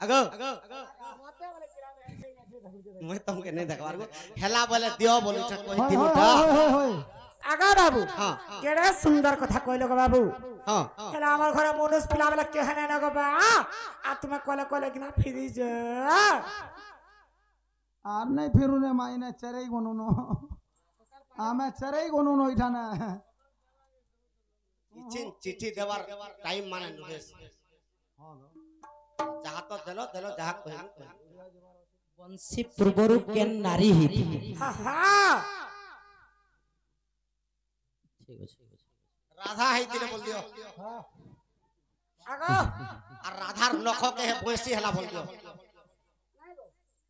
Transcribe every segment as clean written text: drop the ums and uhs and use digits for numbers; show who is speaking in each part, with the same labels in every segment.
Speaker 1: आगो मैं तुमके नहीं देखबार को हेला बोले दियो बोलु छ कोई तीनटा
Speaker 2: आगा बाबू
Speaker 1: हां
Speaker 2: केड़े सुंदर कथा कहलो गो बाबू
Speaker 1: हां
Speaker 2: हेला हमर घर मनुष्य पिला वाला केहने न गो बा आ तुम कोले कोले कि ना फिरी जा
Speaker 3: आर नहीं फिरू ने माइने चरेई गनुनो आमे चरेई गनुनो इठाना
Speaker 1: इचिन चिट्ठी देवार टाइम माने नरेश हां जहा तो देलो देलो जहा कहलु
Speaker 4: बंसी पूर्वरु केन नारी हित
Speaker 2: हां हां
Speaker 4: ठीक है
Speaker 1: राधा हितिले बोल दियो
Speaker 3: हां
Speaker 2: आगा
Speaker 1: और राधा नखो के भैंसी हला बोल दियो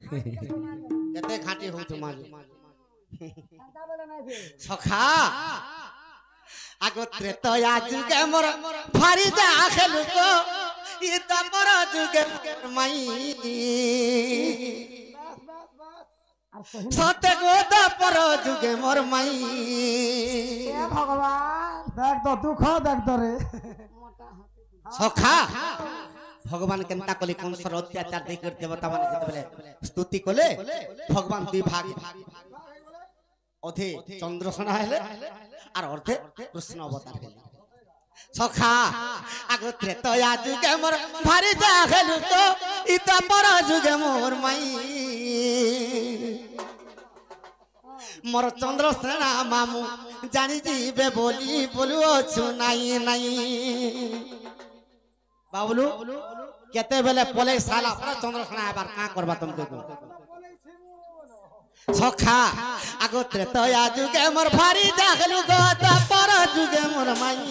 Speaker 1: केते घाटी हो तुमार सखा आगो त्रेतया जुगे मोर भारी जा खेलु को ई त मोर जुगे माई सते गोदा पर जुगे मोर माई
Speaker 2: हे भगवान
Speaker 3: देख तो दुख देख तो रे
Speaker 1: सखा भगवान केनता कली कंसर अत्याचार दे कर देवता माने जते बेले स्तुति कले भगवान दुई भाग अधे चंद्रसेना हेले और अर्धे कृष्ण अवतार हेले सखा आगो त्रेतया जुगे मोर भारी जा खेलु तो इता पर जुगे मोर माई मोर चंद्रसेना मामू जानी जीवे बोली बोलु अछु नाई नाई बाबलू केते बेले पले साला पर चंद्रसेना आबार का करबा तुमके सखा आगो त्रेतया जुगे मोर भारी जागलु गोता पर जुगे मोर माई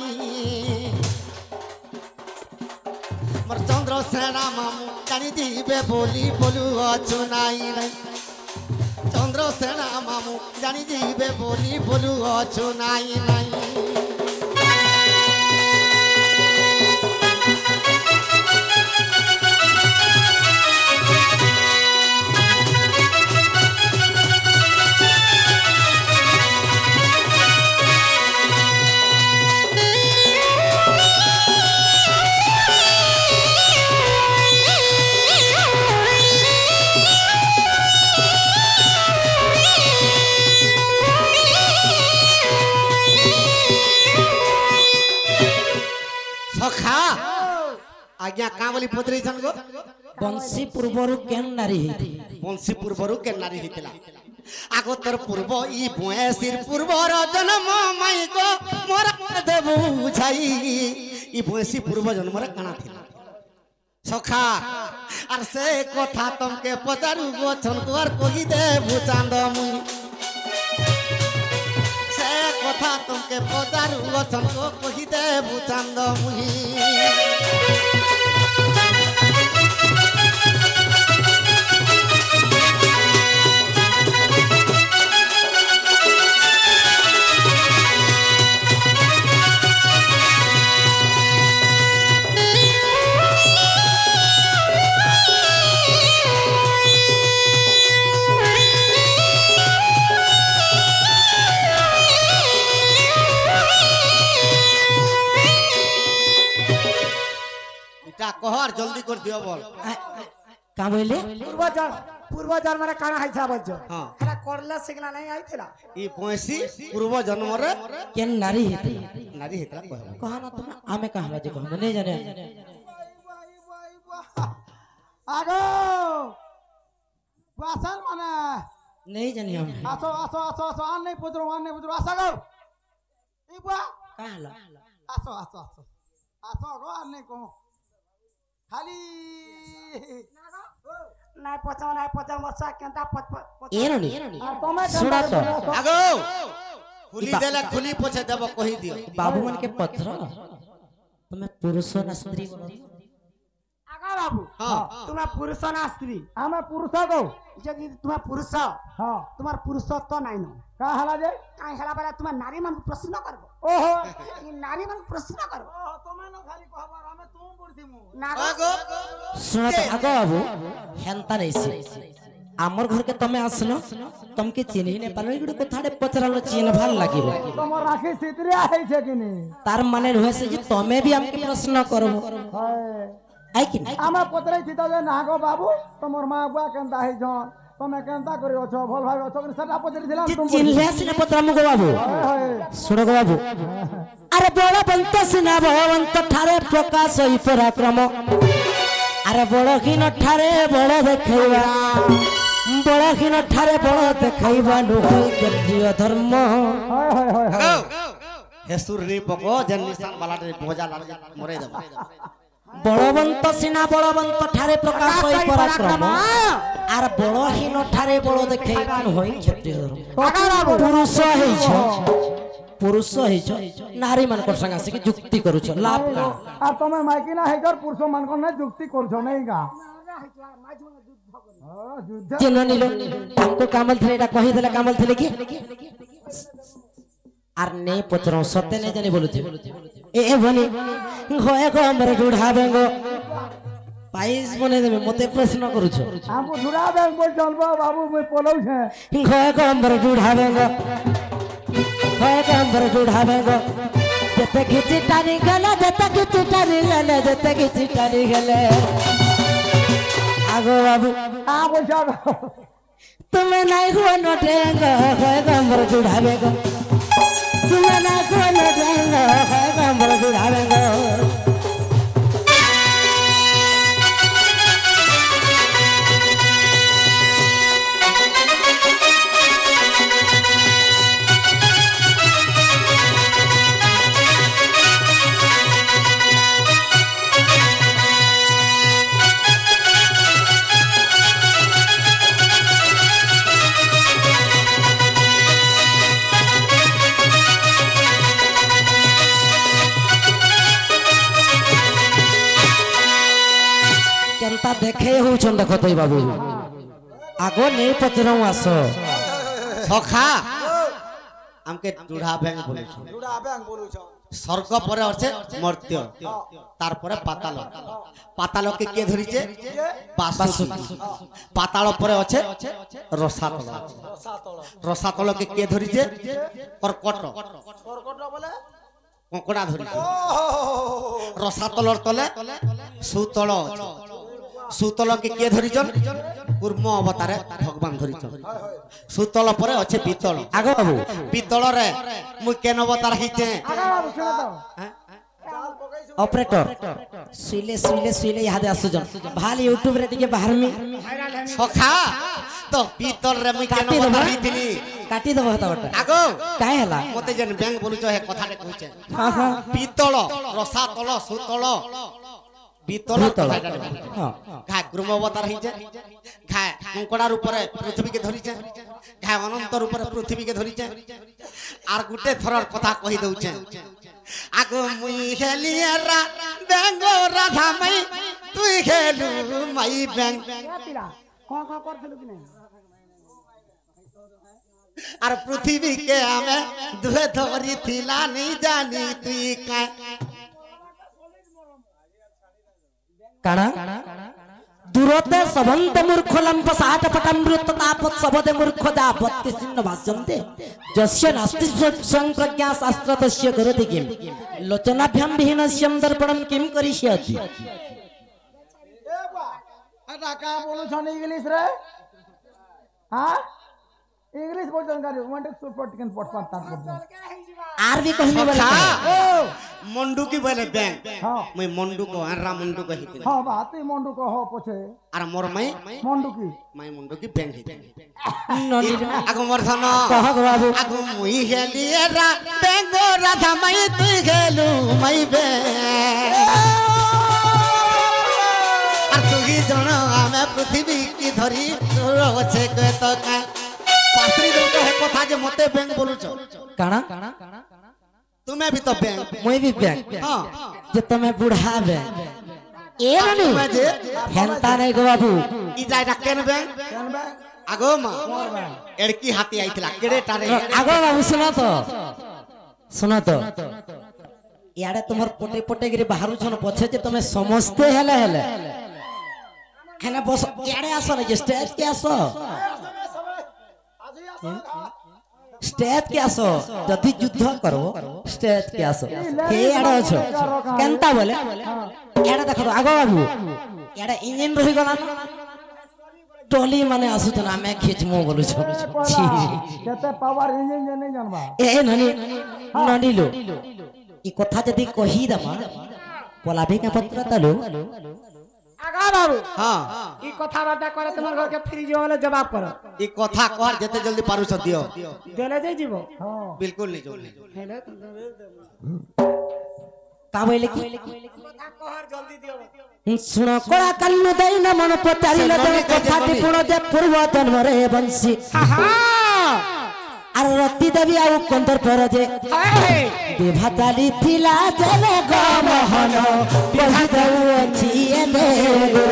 Speaker 1: मोर चंद्रसेना मामू जानी जीवे बोली बोलु अछु नाई नाई चंद्रसेना मामू जानी जीवे बोली बोलु अछु नाई नाई सखा आज्ञा का बोली पुत्री छन गो
Speaker 4: बंसी पूर्वरु केन नारी हित
Speaker 1: वंशी पूर्वरु के नारी हितला आगो तोर पूर्व ई भुएसिर पूर्वर जन्म माई गो मोर देबु बुझाई ई भुएसी पूर्व जन्म रे काना थिला सखा आर से कथा तुमके पचारु गो छन तोर कहि देबु चांद मुई से कथा तुमके पचारु गो छन को कहि देबु चांद मुई कहर जल्दी कर दियो बोल
Speaker 4: का बोले
Speaker 2: पूर्व जन्म रे काना हाइछा बज्जो
Speaker 1: हां
Speaker 2: हेला करला सिगला नहीं आइथिला
Speaker 1: ई भैंसी पूर्व जन्म रे
Speaker 4: केन नारी हित
Speaker 1: नारी हितला कहला
Speaker 4: कहा ना तुम आमे कहला जे कहम नहीं जाने
Speaker 3: आगो वासन माने
Speaker 4: नहीं जानी हम
Speaker 3: आसो आसो आसो आसो आन नहीं पुत्रो आसा गो ई बुआ
Speaker 4: कहला
Speaker 3: आसो आसो आसो आसो गो आन नहीं को खाली
Speaker 2: নাই পচা মশা কেনতা
Speaker 4: एरनी
Speaker 3: तमे
Speaker 4: सुना तो
Speaker 1: आगो खुली देला खुली पोछे देबो कहि दियो
Speaker 4: बाबू मन के पत्र तुम्हें पुरुष ना स्त्री बनो
Speaker 2: আগা বাবু
Speaker 1: हां
Speaker 2: তোমার পুরুষ না স্ত্রী
Speaker 3: आमे पुरुष गो
Speaker 2: যদি তোমার পুরুষ
Speaker 3: हां
Speaker 2: তোমার পুরুষত্ব নাই ন
Speaker 3: का हला जे
Speaker 2: কাই হেলা বেলা তোমার নারী মান প্রশ্ন করব
Speaker 3: ओहो
Speaker 2: এই নারী মান প্রশ্ন করব
Speaker 3: ओहो तमे न खाली कहबार आमे तुम बुढ़िमु
Speaker 2: না
Speaker 1: आगो
Speaker 4: सुना तो आगो बाबू हेंता नहीं से आमर घर के तमे आसलो तुमके चिन्ही ने पालो इगुडे कोथाडे पचरालो चिन्ह ভাল লাগিব
Speaker 3: तमर राखी सितरे आइ छे कि नहीं
Speaker 4: तार माने रहे से जे तमे भी हमके प्रश्न करबो
Speaker 3: हाय
Speaker 4: আই কি
Speaker 3: ଆମେ ପଚାରିଛି ତ ଯେ ନା ଗୋ ବାବୁ ତମର ମା ବୁଆ କେନ୍ତା ହେଇଛନ୍ ତମେ କେନ୍ତା କରି ଅଛ ଭଲ ଭାବେ ଅଛ ବୋଲି ସେଟା ପଚାରିଥିଲା
Speaker 4: চিনলে সিনা পত্রামু গো বাবু শুনো গো বাবু আরে বলবন্ত সিনা ভবন্ত ঠারে প্রকাশ হই পরাক্রম আরে বড়হীন ঠারে বড় দেখাইবা বড়হীন ঠারে বড় দেখাইবা নুহই ক্ষত্রিয় ধর্ম
Speaker 3: হয় হয় হয় হয়
Speaker 1: হেসুর রে পকো যেন নিশান বালাতে ভোজা লাগে মরে দেব
Speaker 4: বলবন্ত সিনা বলবন্ত ঠারে প্রকাশ হই পরাক্রম আর বড়হীন ঠারে বড় দেখাইবা নুহই ক্ষত্রিয় ধর্ম পুরুষ হইছ নারী মানকর সঙ্গে আসিকি যুক্তি করুছ লাভ কা
Speaker 3: আর তুমি মাইকি না হেকর পুরুষ মানকর না যুক্তি করছো নাই গা যুদ্ধ
Speaker 4: চিহ্ন নিল তাଙ୍କୁ কামল ଥିଲେ এটা কহি দেলে কামল ଥିଲେ কি আর নেই পচর সতে নেই জানি বলুছে এ বনি হয় গো আমার জুড়া বেঙ্গ পাইস বনে দেবে মতে প্রশ্ন করুছ
Speaker 3: আমু ধুরা ব্যাংক বল চলবো বাবু মই পলাউছে
Speaker 4: হয় গো আমার জুড়া বেঙ্গ হয় গো আমার জুড়া বেঙ্গ যেতে কিছু টানি গেলে যেতে কিছু টানি গেলে যেতে কিছু টানি গেলে আগো বাবু
Speaker 3: আ বলছো
Speaker 4: তুমি নাই গো নটেঙ্গ হয় গো আমার জুড়া বেঙ্গ তুমি নাই গো নটেঙ্গ হয় গো আমার জুড়া বেঙ্গ কেনতা দেখে হউছন দেখো তই বাবু আগো নেই পচরম আস
Speaker 1: সখা আমকে জুড়া ব্যাং বলুছ
Speaker 3: ধুরা ব্যাংক বলুছ
Speaker 1: স্বর্গ পরে আছে মর্ত্য তারপরে পাতাল পাতালকে কে ধরিছে বাসুকি পাতাল পরে আছে রসাতল রসাতলকে কে ধরিছে কর্কট
Speaker 3: কর্কট বলে
Speaker 1: কঙ্কড়া ধরিছে রসাতলর তলে সুতল আছে। সুতলকে কে ধরিছন কুর্ম অবতারে ভগবান ধরিছন সুতল পরে আছে পিতল
Speaker 4: আগো বাবু
Speaker 1: পিতলরে মুই কেন অবতার হইছে
Speaker 3: আগা বাবু শুনে তো
Speaker 4: অপারেটর শুইলে শুইলে শুইলে ইহাদে আসুজন ভাল ইউটিউব রে টিকে বাহারমি
Speaker 1: সখা তো পিতল রে মুই কেন
Speaker 4: কাটি দেব
Speaker 1: অবতার হইতিনি
Speaker 4: কাটি দেব হতা বটা
Speaker 1: আগো
Speaker 4: কাই হেলা
Speaker 1: মতে যেন ব্যাংক বলুছ হে কথাটা কইছে
Speaker 4: হ্যাঁ হ্যাঁ
Speaker 1: পিতল রসাতল সুতল পিতল
Speaker 4: ভূতল। হ্যাঁ
Speaker 1: ঘায় গ্রুম অবতার হইছে ঘায় কঙ্কড়ার উপরে পৃথিবীকে ধরিছে ঘায় অনন্তর উপরে পৃথিবীকে ধরিছে আর গুটে থরর কথা কহি দউছে আগো মুই খেলিয়েরা ব্যাঙ্গ রাধা মাই তুই খেলু মাই ব্যাঙ্গ
Speaker 3: কখন করছিল কি না
Speaker 1: আর পৃথিবীকে আমি দুহে ধরি থিলা নি জানি তুই কায়
Speaker 4: কানা দূরতে সবন্ত মূর্খ লম্প সাট পটমৃত তাপত সবদে মূর্খ যাপত কৃষ্ণ ভাষ্যন্তে যস্য নাস্তি সংপ্রজ্ঞা শাস্ত্র তস্য করতি কিম লোচনাভ্যাম বিহীনস্যম দর্পণম কিম করিষ্যতি
Speaker 3: এটা কা বলছন ইংলিশ রে হ্যাঁ ইংলিশ বলছন গাড়ি ওয়ান্ট টু পটকেন পটপাত তার করব
Speaker 4: আর भी कहने वाला
Speaker 1: সখা,
Speaker 3: ও
Speaker 1: মন্ডু কি বলে ব্যাংক
Speaker 3: হ্যাঁ
Speaker 1: মুই মন্ডু কো আরা মন্ডু কহিতি
Speaker 3: হ্যাঁ বা তুই মন্ডু কহ পছে
Speaker 1: আর মোর মাই
Speaker 3: মন্ডু কি
Speaker 1: মাই মন্ডু কি ব্যাংক হইতে
Speaker 4: ননি
Speaker 1: আগো মোর ধন
Speaker 4: কহ গো বাবু
Speaker 1: আগো মুই খেলিয়েরা ব্যাঙ্গ রাধা মাই তুই খেলু মাই ব্যাংক আর তুই জন আমি পৃথিবী কি ধরি রছে কে তো কা পাত্রী দউছ হে কথা যে মতে ব্যাংক বলুছ
Speaker 4: কানা
Speaker 1: তুমি भी तो ব্যাংক
Speaker 4: মই भी ব্যাং
Speaker 1: हां
Speaker 4: যে তুমি বুড়া ব্যাং এ ননি
Speaker 1: তুমি যে
Speaker 4: হেনতা নাই গো বাবু
Speaker 1: ই যাইটা কেন ব্যাংক
Speaker 3: কেন বে
Speaker 1: আগো মা এড়কি হাতি আইতলা কেড়ে টারে
Speaker 4: আগো বাবু শুনো তো ইয়ারে তোমার পটে পটে গিরি বাহারু ছন পছে যে তুমি সমস্তে হেলে হেলে হেনা বস ইয়ারে আসো না যে স্টেজ কে আসো स्टेज के आसो जदि युद्ध करबो स्टेज के आसो हे आड़े अछो केनता बोले एड़ा देखो आगो बाबू एड़ा इंजन रही गला टोली माने आसुतन आमे खिचमो बोलु छ
Speaker 3: केते पावर इंजन जे नहीं जानबा
Speaker 4: ए ननी ननीलो ई कथा जदि कही दमा पलाबे के पत्र तलो
Speaker 2: आगा बाबू
Speaker 1: हाँ
Speaker 2: ई कथा बार्ता करे तुम्हार घर के फ्री जो वाला जवाब करो
Speaker 1: ये कथा कहर जते जल्दी पारू छ दियो
Speaker 2: देले जाई जीवो
Speaker 1: बिल्कुल नहीं जो
Speaker 2: हेले
Speaker 4: का बोले की
Speaker 2: कथा कहर जल्दी दियो
Speaker 4: सुन कोला कल्लु दैन मन पचारी लदे कथा टिपुण जे पूर्व जन्म रे बंसी
Speaker 2: आहा
Speaker 4: आर रति देवी आउ कंदर पर जे
Speaker 2: हाय
Speaker 4: विभा चाली थिला जले ग मोहन बहि दउ अछि एले गो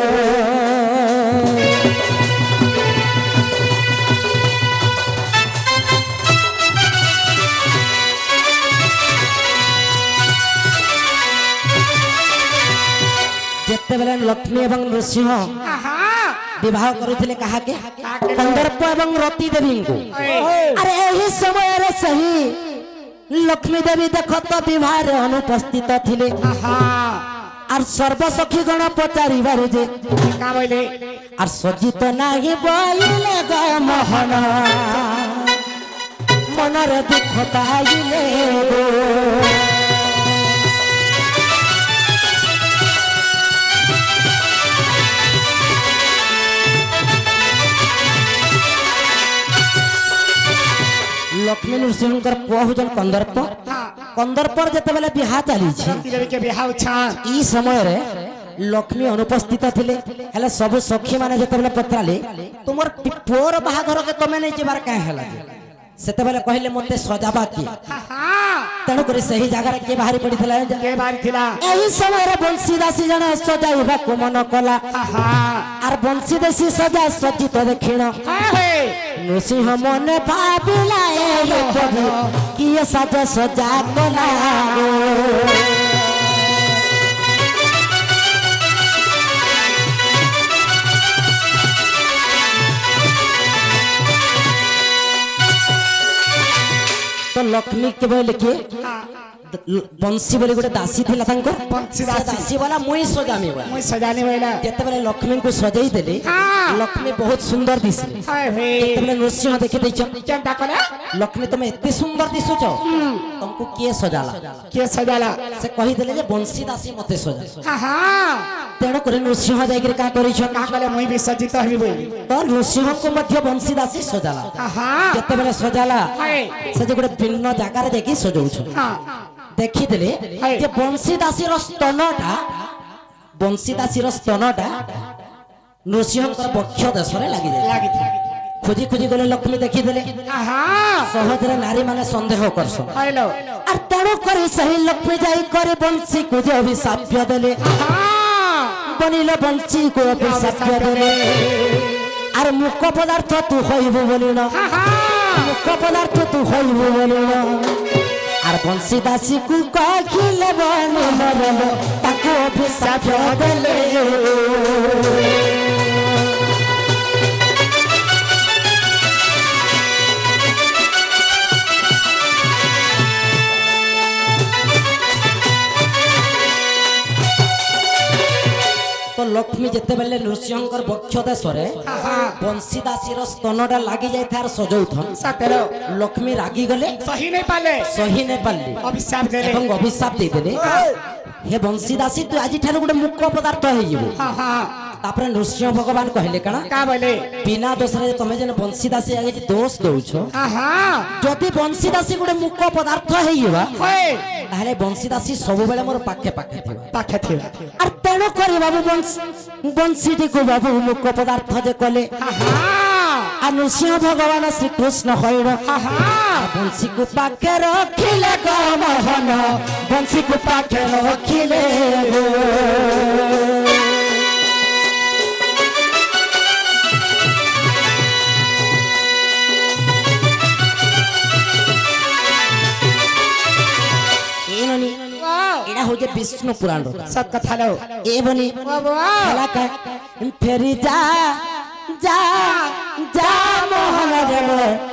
Speaker 4: जेते बेले लक्ष्मी एवं नृसिंह
Speaker 2: आहा
Speaker 4: विवाह करुथिले कहा के कंदर्प एवं रति देवी को अरे एही समय रे सही लक्ष्मी देवी देखत विवाह रे अनुपस्थित थिले
Speaker 2: आहा
Speaker 4: आर सर्वसखी गण पचारि बारु जे
Speaker 2: का बोले
Speaker 4: आर सजित नाही बोइले ग मोहन मनरे दुख पाइले गो लक्ष्मी नृसिंहकर पुआ हुजन कंदर्प कंदर्पर जते बेले बिहा चली छी
Speaker 2: देवी के बिहाव छा
Speaker 4: ई समय रे लक्ष्मी अनुपस्थित थिले हेले सब सखी माने जते बेले पत्राले तुमर पुअर बाहाघर के तमे नै जेबार काहे हला सेते बेले कहले मते सजाबा की
Speaker 2: आहा
Speaker 4: तेणु करी सही जगह रे के बाहरी पड़िथिला
Speaker 2: के बारी थिला
Speaker 4: एही समय रे बंशीदासी जने सजाइबा को मन कला
Speaker 2: आहा
Speaker 4: आर बंशीदासी सजा सजित देखिण
Speaker 2: हाय
Speaker 4: नृसिंह मने भाबिला ए लोकधि किए साज सजा कला तो लक्ष्मी के बोले कि बंसी बोले गोटे दासी थिला तांको
Speaker 2: बंसी
Speaker 4: से दासी वाला मुई सजामी वाला
Speaker 2: मुई सजाने वाला
Speaker 4: जेते बेले लक्ष्मी को सजाई देले
Speaker 2: हाँ।
Speaker 4: लक्ष्मी बहुत सुंदर दिसले
Speaker 2: हाय हे
Speaker 4: जेते बेले नृसिंह देखि दैछ
Speaker 2: केनता कोला
Speaker 4: लक्ष्मी तुम एते सुंदर दिसुछ तुमको किए सजाला
Speaker 2: के सजाला
Speaker 4: से कहि देले जे बंसी दासी मते सजा
Speaker 2: आहा
Speaker 4: तेणु करे नृसिंह जाइकर का करिछ
Speaker 2: का कहले मुई भी सजित हबी बोली
Speaker 4: तो नृसिंह को मध्य बंसी दासी सजाला
Speaker 2: आहा
Speaker 4: जेते बेले सजाला
Speaker 2: हाय
Speaker 4: से जे गोटे भिन्न जगार देखि सजौछ
Speaker 2: हां
Speaker 4: देखि देले जे बंसी दासीर स्तनटा नृसिंहकर बक्ष देशरे लागि जाय
Speaker 2: लागी थी
Speaker 4: खोजी खोजी गले लक्ष्मी देखि देले
Speaker 2: आहा
Speaker 4: सहजरे नारी माने संदेह करसन
Speaker 2: हेलो
Speaker 4: आर तेणु करे सही लक्ष्मी जाई करे बंसी को जे अभिशाप देले
Speaker 2: आहा
Speaker 4: बनिले बंसी को अभिशाप देले आर मुख पदार्थ तू होइबो बोलिन
Speaker 2: आहा
Speaker 4: मुख पदार्थ तू होइबो बोलिन आर बंसी दासी को कहिले बनु मरलो ताको अभिशाप देले तो लक्ष्मी जेते बेले नृसिंहकर बक्ष देशरे बंसी दासीर स्तनटा लागि जाय थार सजौथन
Speaker 2: सतेरो
Speaker 4: लक्ष्मी रागी गले
Speaker 2: सही नहीं पाले
Speaker 4: सही ने पाली
Speaker 2: अभिशाप देले
Speaker 4: एवं अभिशाप दे देले हे बंसी दासी तू आज ठार गुटे मुख पदार्थ हे जिवो
Speaker 2: आहा
Speaker 4: तापर नृसिंह भगवान कहले कणा
Speaker 2: का बोले
Speaker 4: बिना दोष रे तमे जने बंसी दासी आगे जे दोष दउछो
Speaker 2: आहा
Speaker 4: जदि बंसी दासी गुटे मुख पदार्थ हे जिवा
Speaker 2: होय
Speaker 4: ताहले बंसी दासी सब बेले मोर पाखे पाखे थिबा
Speaker 2: पाखे थिबा
Speaker 4: आर तेणु करी बाबू बंसी टी को बाबू मुख पदार्थ जे कले
Speaker 2: आहा
Speaker 4: आ नृसिंह भगवान श्री कृष्ण होइन
Speaker 2: आहा
Speaker 4: बंसी को पाखे रखिले ग मोहन बंसी को पाखे रखिले गो एड़ा हो जे विष्णु पुराण रो
Speaker 2: सब कथा लो
Speaker 4: ए बनी
Speaker 2: बाबा
Speaker 4: खला का फेरी जा जा जा मोहन रे